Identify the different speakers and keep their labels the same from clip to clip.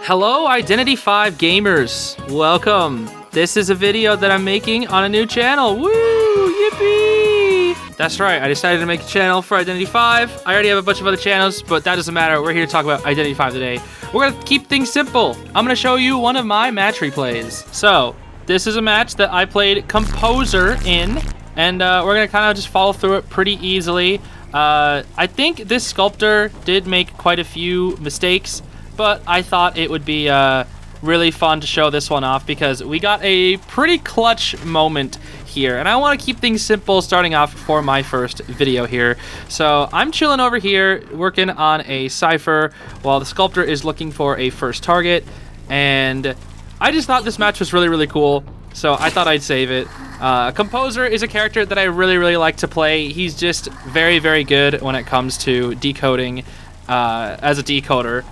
Speaker 1: Hello, Identity 5 gamers. Welcome. This is a video that I'm making on a new channel. Woo! Yippee! That's right, I decided to make a channel for Identity 5. I already have a bunch of other channels, but that doesn't matter. We're here to talk about Identity 5 today. We're gonna keep things simple. I'm gonna show you one of my match replays. So, this is a match that I played Composer in, and we're gonna kind of just follow through it pretty easily. I think this sculptor did make quite a few mistakes, but I thought it would be really fun to show this one off because we got a pretty clutch moment here, and I want to keep things simple starting off for my first video here. So I'm chilling over here working on a cipher while the sculptor is looking for a first target, and I just thought this match was really cool, so I thought I'd save it. Composer is a character that I really like to play. He's just very good when it comes to decoding as a decoder.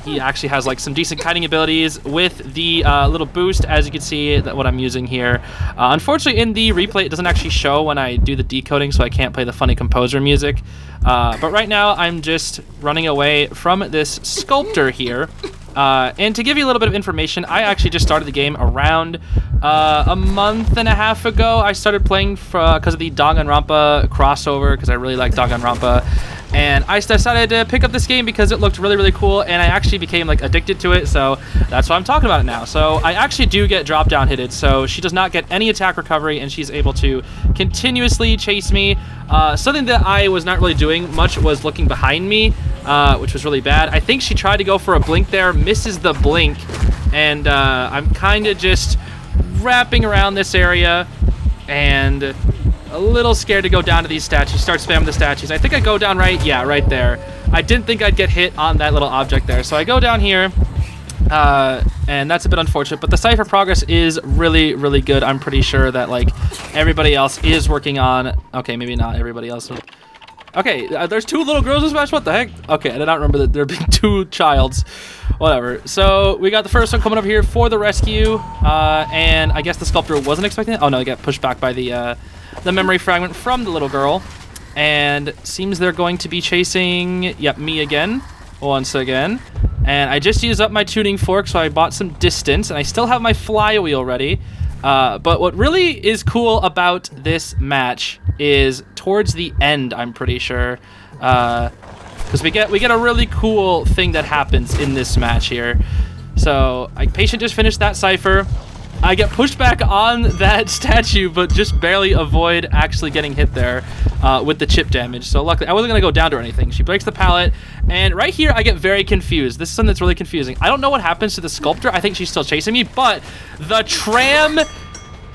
Speaker 1: He actually has like some decent kiting abilities with the little boost, as you can see that what I'm using here. Unfortunately, in the replay, it doesn't actually show when I do the decoding, so I can't play the funny Composer music. But right now, I'm just running away from this sculptor here. And to give you a little bit of information, I actually just started the game around a month and a half ago. I started playing because of the Danganronpa crossover, because I really like Danganronpa. And I decided to pick up this game because it looked really cool, and I actually became like addicted to it, so that's why I'm talking about it now. So I actually do get drop down hitted, so she does not get any attack recovery, and she's able to continuously chase me. Something that I was not really doing much was looking behind me, which was really bad. I think she tried to go for a blink there, misses the blink, and I'm kind of just wrapping around this area, and a little scared to go down to these statues. Start spamming the statues. I think I go down right, yeah, right there. I didn't think I'd get hit on that little object there. So I go down here, and that's a bit unfortunate, but the cipher progress is really good. I'm pretty sure that like everybody else is working on, okay, maybe not everybody else. Okay, there's two little girls in this match, what the heck? Okay, I did not remember that there being two childs. Whatever. So we got the first one coming up here for the rescue, and I guess the sculptor wasn't expecting it. Oh no, he got pushed back by the memory fragment from the little girl, and seems they're going to be chasing, yep, me again, once again. And I just used up my tuning fork, so I bought some distance, and I still have my flywheel ready. But what really is cool about this match is towards the end, I'm pretty sure, because we get a really cool thing that happens in this match here. So patient just finished that cipher. I get pushed back on that statue, but just barely avoid actually getting hit there with the chip damage. So luckily, I wasn't going to go down to or anything. She breaks the pallet, and right here, I get very confused. This is something that's really confusing. I don't know what happens to the sculptor. I think she's still chasing me, but the tram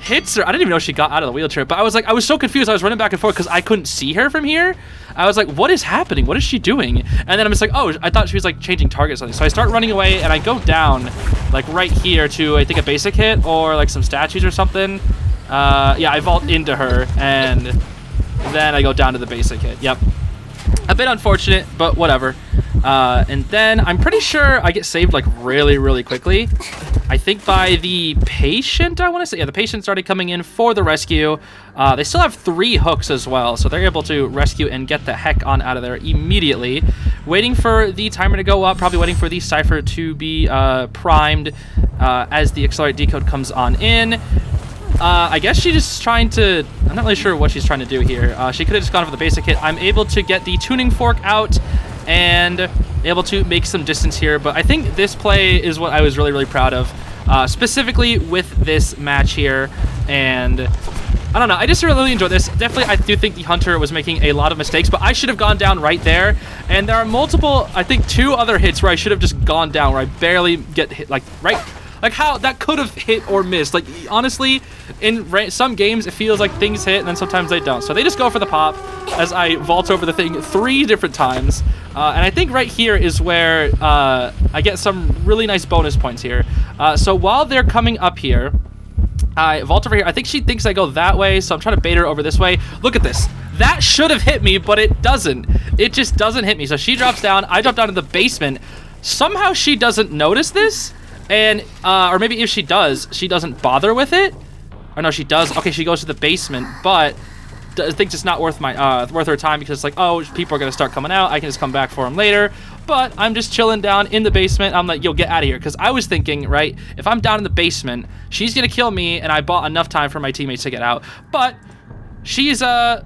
Speaker 1: hits her. I didn't even know she got out of the wheelchair, but I was so confused. I was running back and forth because I couldn't see her from here. I was like, what is happening? What is she doing? And then I'm just like, oh, I thought she was like changing target or something. So I start running away, and I go down like right here to, I think, a basic hit or like some statues or something. Yeah, I vault into her, and then I go down to the basic hit. Yep. A bit unfortunate, but whatever. And then I'm pretty sure I get saved like really quickly. I think by the patient, I want to say. Yeah, the patient started coming in for the rescue. They still have 3 hooks as well, so they're able to rescue and get the heck on out of there immediately. Waiting for the timer to go up, probably waiting for the cipher to be primed as the accelerate decode comes on in. I guess she's just trying to, I'm not really sure what she's trying to do here. She could have just gone for the basic hit. I'm able to get the tuning fork out and able to make some distance here, but I think this play is what I was really proud of, specifically with this match here. And I don't know, I just really enjoyed this. Definitely, I do think the hunter was making a lot of mistakes, but I should have gone down right there. And there are multiple, I think 2 other hits where I should have just gone down, where I barely get hit, like right. Like how that could have hit or missed. Like honestly, in some games it feels like things hit and then sometimes they don't. So they just go for the pop as I vault over the thing 3 different times. And I think right here is where I get some really nice bonus points here. So while they're coming up here, I vault over here. I think she thinks I go that way, so I'm trying to bait her over this way. Look at this. That should have hit me, but it doesn't. It just doesn't hit me. So she drops down. I drop down to the basement. Somehow she doesn't notice this. And, or maybe if she does, she doesn't bother with it. Or no, she does. Okay, she goes to the basement, but thinks it's not worth worth her time because it's like, oh, people are gonna start coming out. I can just come back for them later. But I'm just chilling down in the basement. I'm like, yo, get out of here. Because I was thinking, right, if I'm down in the basement, she's going to kill me, and I bought enough time for my teammates to get out. But she's, I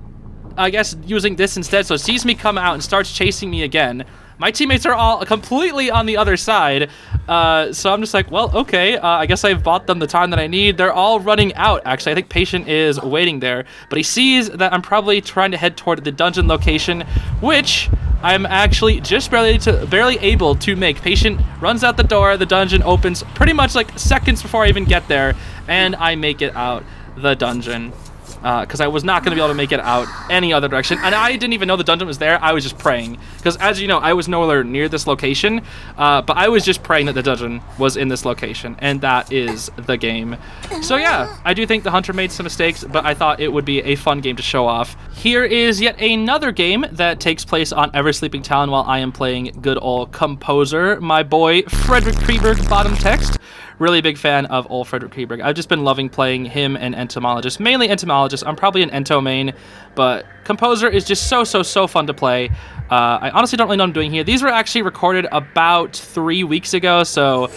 Speaker 1: guess, using this instead, so sees me come out and starts chasing me again. My teammates are all completely on the other side, so I'm just like, well, okay, I guess I've bought them the time that I need. They're all running out, actually. I think Patient is waiting there, but he sees that I'm probably trying to head toward the dungeon location, which I'm actually just barely able to make. Patient runs out the door, the dungeon opens pretty much like seconds before I even get there, and I make it out the dungeon. Because I was not going to be able to make it out any other direction. And I didn't even know the dungeon was there. I was just praying. Because as you know, I was nowhere near this location. But I was just praying that the dungeon was in this location. And that is the game. So yeah, I do think the Hunter made some mistakes, but I thought it would be a fun game to show off. Here is yet another game that takes place on Ever Sleeping Town while I am playing good old Composer, my boy Frederick Kreberg, bottom text. Really big fan of old Frederick Kreberg. I've just been loving playing him and Entomologist. Mainly Entomologist. I'm probably an Ento main, but Composer is just so fun to play. I honestly don't really know what I'm doing here. These were actually recorded about 3 weeks ago, so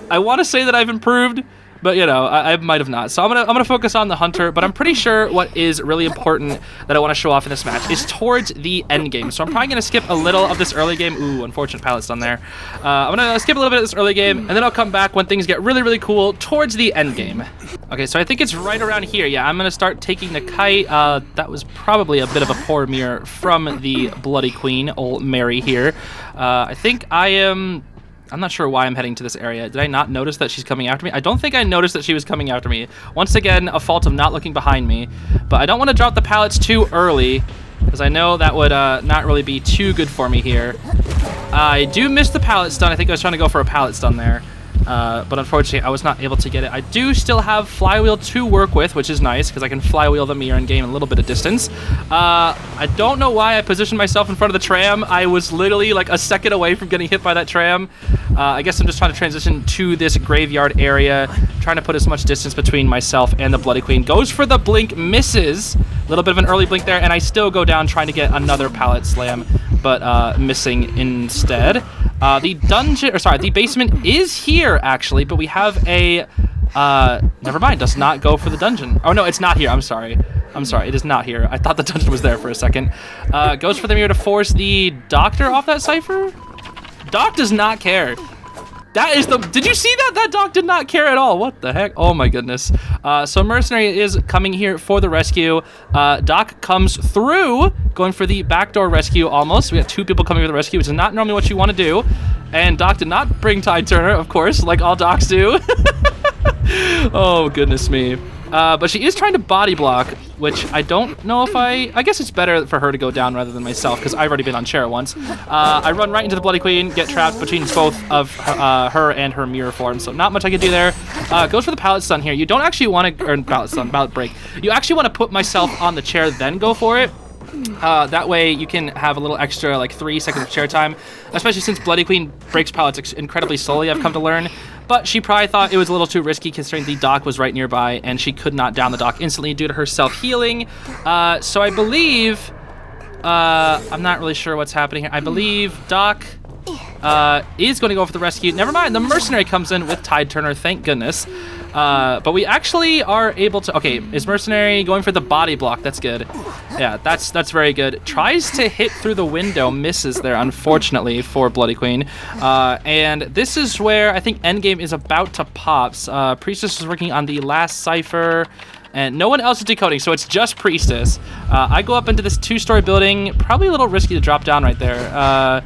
Speaker 1: I want to say that I've improved, but you know, I might have not. So I'm gonna focus on the Hunter, but I'm pretty sure what is really important that I want to show off in this match is towards the end game. So I'm probably gonna skip a little of this early game. Ooh, unfortunate pallet's done there. I'm gonna skip a little bit of this early game, and then I'll come back when things get really cool towards the end game. Okay, so I think it's right around here. Yeah, I'm gonna start taking the kite. That was probably a bit of a poor mirror from the Bloody Queen, old Mary here. I think I'm not sure why I'm heading to this area. Did I not notice that she's coming after me? I don't think I noticed that she was coming after me. Once again, a fault of not looking behind me. But I don't want to drop the pallets too early, because I know that would not really be too good for me here. I do miss the pallet stun. I think I was trying to go for a pallet stun there. But unfortunately, I was not able to get it. I do still have Flywheel to work with, which is nice, because I can Flywheel the mirror and gain a little bit of distance. I don't know why I positioned myself in front of the tram. I was literally like a second away from getting hit by that tram. I guess I'm just trying to transition to this graveyard area, trying to put as much distance between myself and the Bloody Queen. Goes for the blink, misses. A little bit of an early blink there, and I still go down trying to get another pallet slam, but missing instead. The basement is here, actually, but we have a, never mind, does not go for the dungeon. Oh, no, it's not here. I'm sorry, it is not here. I thought the dungeon was there for a second. Goes for the mirror to force the doctor off that cipher. Doc does not care. Did you see that? That Doc did not care at all. What the heck? Oh my goodness. So Mercenary is coming here for the rescue. Doc comes through, going for the backdoor rescue almost. We got 2 people coming for the rescue, which is not normally what you want to do. And Doc did not bring Tide Turner, of course, like all Docs do. Oh, goodness me. But she is trying to body block, which I don't know if I guess it's better for her to go down rather than myself, because I've already been on chair once. I run right into the Bloody Queen, get trapped between both of her and her mirror form, so not much I can do there. Goes for the pallet stun here. You don't actually want to, or pallet break. You actually want to put myself on the chair, then go for it. That way you can have a little extra, like 3 seconds of chair time, especially since Bloody Queen breaks pallets incredibly slowly, I've come to learn. But she probably thought it was a little too risky considering the dock was right nearby, and she could not down the dock instantly due to her self-healing. So I believe, I'm not really sure what's happening here. I believe Doc is going to go for the rescue. Never mind, the Mercenary comes in with Tide Turner, thank goodness. But we actually are able to, okay, is Mercenary going for the body block? That's good. Yeah, that's very good. Tries to hit through the window, misses there, unfortunately, for Bloody Queen. And this is where I think Endgame is about to pop. Priestess is working on the last cipher, and no one else is decoding, so it's just Priestess. I go up into this 2-story building, probably a little risky to drop down right there.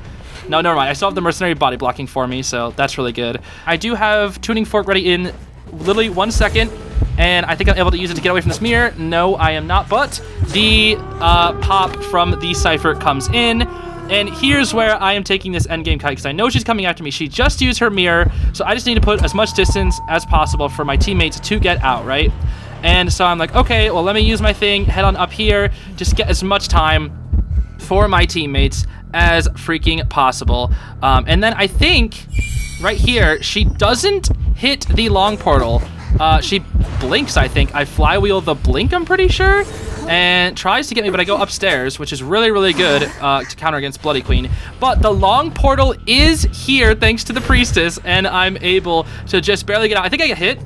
Speaker 1: No, never mind. I still have the Mercenary body blocking for me, so that's really good. I do have Tuning Fork ready in literally 1 second, and I think I'm able to use it to get away from this mirror. No, I am not, but the pop from the cipher comes in, and here's where I am taking this endgame kite, because I know she's coming after me. She just used her mirror, so I just need to put as much distance as possible for my teammates to get out, right? And so I'm like, okay, well, let me use my thing, head on up here, just get as much time for my teammates as freaking possible. And then I think right here, she doesn't hit the long portal. She blinks, I think. I flywheel the blink, I'm pretty sure. and tries to get me, but I go upstairs, which is really, really good to counter against Bloody Queen. But the long portal is here thanks to the priestess, and I'm able to just barely get out. I think I get hit.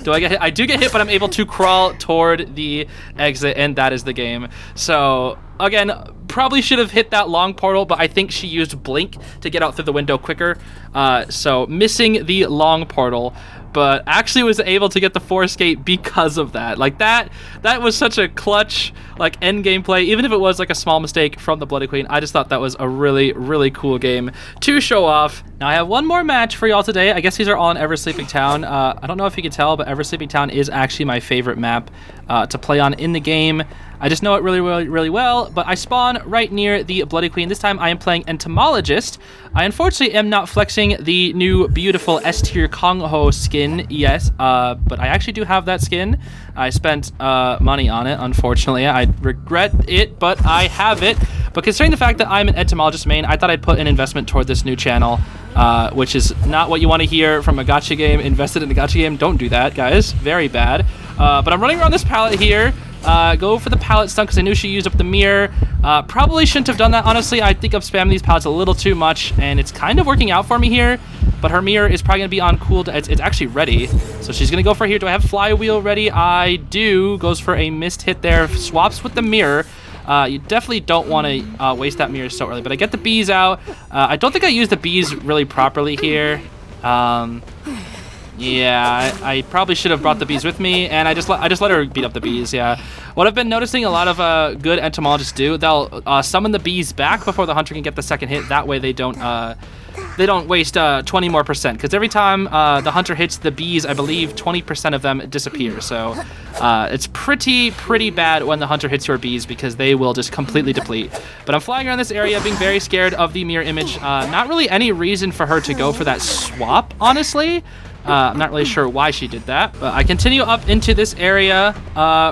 Speaker 1: Do I get hit? I do get hit, but I'm able to crawl toward the exit, and that is the game. So, again, probably should have hit that long portal, but I think she used Blink to get out through the window quicker. So, missing the long portal, but actually was able to get the force gate because of that. Like, that was such a clutch, like, end game play. Even if it was, like, a small mistake from the Bloody Queen, I just thought that was a really, really cool game to show off. Now, I have one more match for y'all today. I guess these are all in Ever Sleeping Town. I don't know if you can tell, but Ever Sleeping Town is actually my favorite map to play on in the game. I just know it really, really, really well, but I spawn right near the Bloody Queen. This time I am playing Entomologist. I unfortunately am not flexing the new beautiful S-tier Kong Ho skin, yes, but I actually do have that skin. I spent money on it, unfortunately. I regret it, but I have it. But considering the fact that I'm an Entomologist main, I thought I'd put an investment toward this new channel, which is not what you want to hear from a gacha game. Invested in a gacha game, don't do that, guys. Very bad. But I'm running around this palette here. Go for the palette stun because I knew she used up the mirror. Probably shouldn't have done that, honestly. I think I've spammed these palettes a little too much, and it's kind of working out for me here. But her mirror is probably going to be on cool. It's actually ready. So she's going to go for here. Do I have flywheel ready? I do. Goes for a missed hit there. Swaps with the mirror. You definitely don't want to waste that mirror so early. But I get the bees out. I don't think I used the bees really properly here. Yeah, I probably should have brought the bees with me, and I just let her beat up the bees. Yeah, what I've been noticing a lot of good entomologists do, they'll summon the bees back before the hunter can get the second hit. That way they don't waste 20 more percent, because every time the hunter hits the bees, I believe 20% of them disappear. So it's pretty bad when the hunter hits your bees, because they will just completely deplete. But I'm flying around this area being very scared of the mirror image. Not really any reason for her to go for that swap, honestly. I'm not really sure why she did that, but I continue up into this area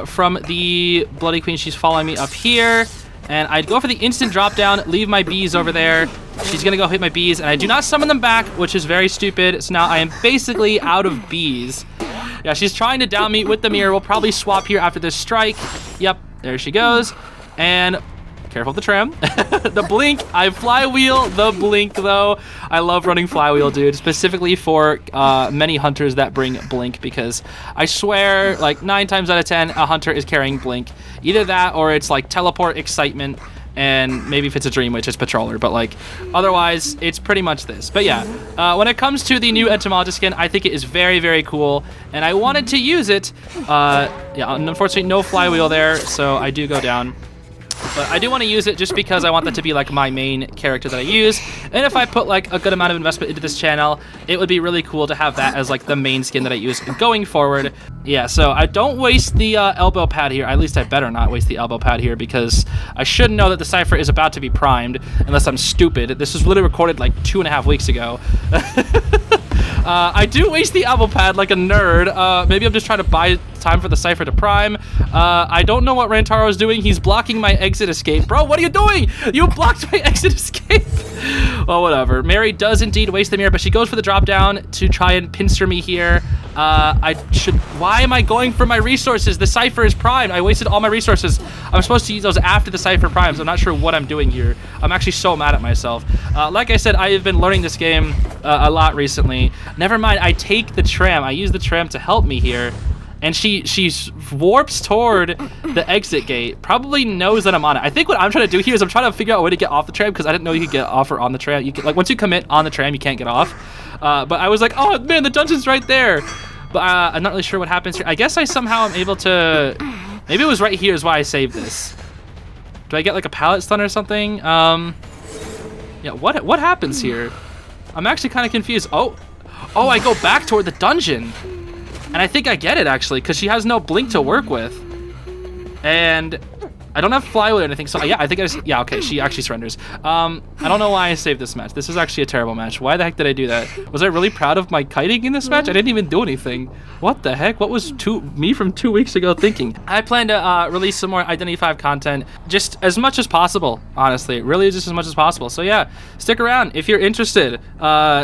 Speaker 1: from the Bloody Queen. She's following me up here, and I'd go for the instant drop down, leave my bees over there. She's gonna go hit my bees, and I do not summon them back, which is very stupid. So now I am basically out of bees. Yeah, she's trying to down me with the mirror. We'll probably swap here after this strike. Yep, there she goes. And careful of the tram. The blink, I flywheel the blink though. I love running flywheel, dude, specifically for many hunters that bring blink, because I swear like 9 times out of 10 a hunter is carrying blink. Either that or it's like teleport, excitement, and maybe if it's a dream witch, it's patroller, but like otherwise it's pretty much this. But yeah, when it comes to the new Entomologist skin, I think it is very, very cool, and I wanted to use it. Yeah, unfortunately no flywheel there, so I do go down. But I do want to use it just because I want that to be like my main character that I use. And if I put like a good amount of investment into this channel, it would be really cool to have that as like the main skin that I use going forward. Yeah, so I don't waste the elbow pad here. At least I better not waste the elbow pad here, because I should know that the Cypher is about to be primed, unless I'm stupid. This was literally recorded like 2.5 weeks ago. I do waste the elbow pad like a nerd. Maybe I'm just trying to buy time for the Cypher to prime. I don't know what Rantaro is doing. He's blocking my exit escape. Bro, what are you doing? You blocked my exit escape. Well, whatever. Mary does indeed waste the mirror, but she goes for the drop down to try and pincer me here. Why am I going for my resources? The Cypher is primed. I wasted all my resources. I'm supposed to use those after the Cypher primes. I'm not sure what I'm doing here. I'm actually so mad at myself. Like I said, I have been learning this game a lot recently. Never mind, I take the tram. I use the tram to help me here. And she warps toward the exit gate. Probably knows that I'm on it. I think what I'm trying to do here is I'm trying to figure out a way to get off the tram, because I didn't know you could get off or on the tram. You can, like, once you commit on the tram, you can't get off. But I was like, oh man, the dungeon's right there. But I'm not really sure what happens here. I guess I somehow am able to. Maybe it was right here is why I saved this. Do I get like a pallet stun or something? Yeah. What happens here? I'm actually kind of confused. Oh, I go back toward the dungeon. And I think I get it, actually, because she has no blink to work with. And I don't have flywheel or anything, so yeah, I think yeah, okay, she actually surrenders. I don't know why I saved this match. This is actually a terrible match. Why the heck did I do that? Was I really proud of my kiting in this match? I didn't even do anything. What the heck? What was me from 2 weeks ago thinking? I plan to release some more Identity 5 content, just as much as possible, honestly. Really just as much as possible. So yeah, stick around if you're interested.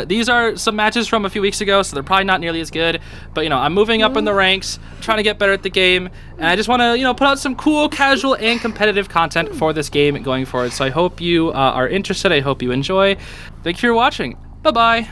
Speaker 1: These are some matches from a few weeks ago, so they're probably not nearly as good. But, you know, I'm moving up in the ranks, trying to get better at the game, And I just want to, put out some cool, casual, and competitive content for this game going forward. So I hope you are interested. I hope you enjoy. Thank you for watching. Bye-bye.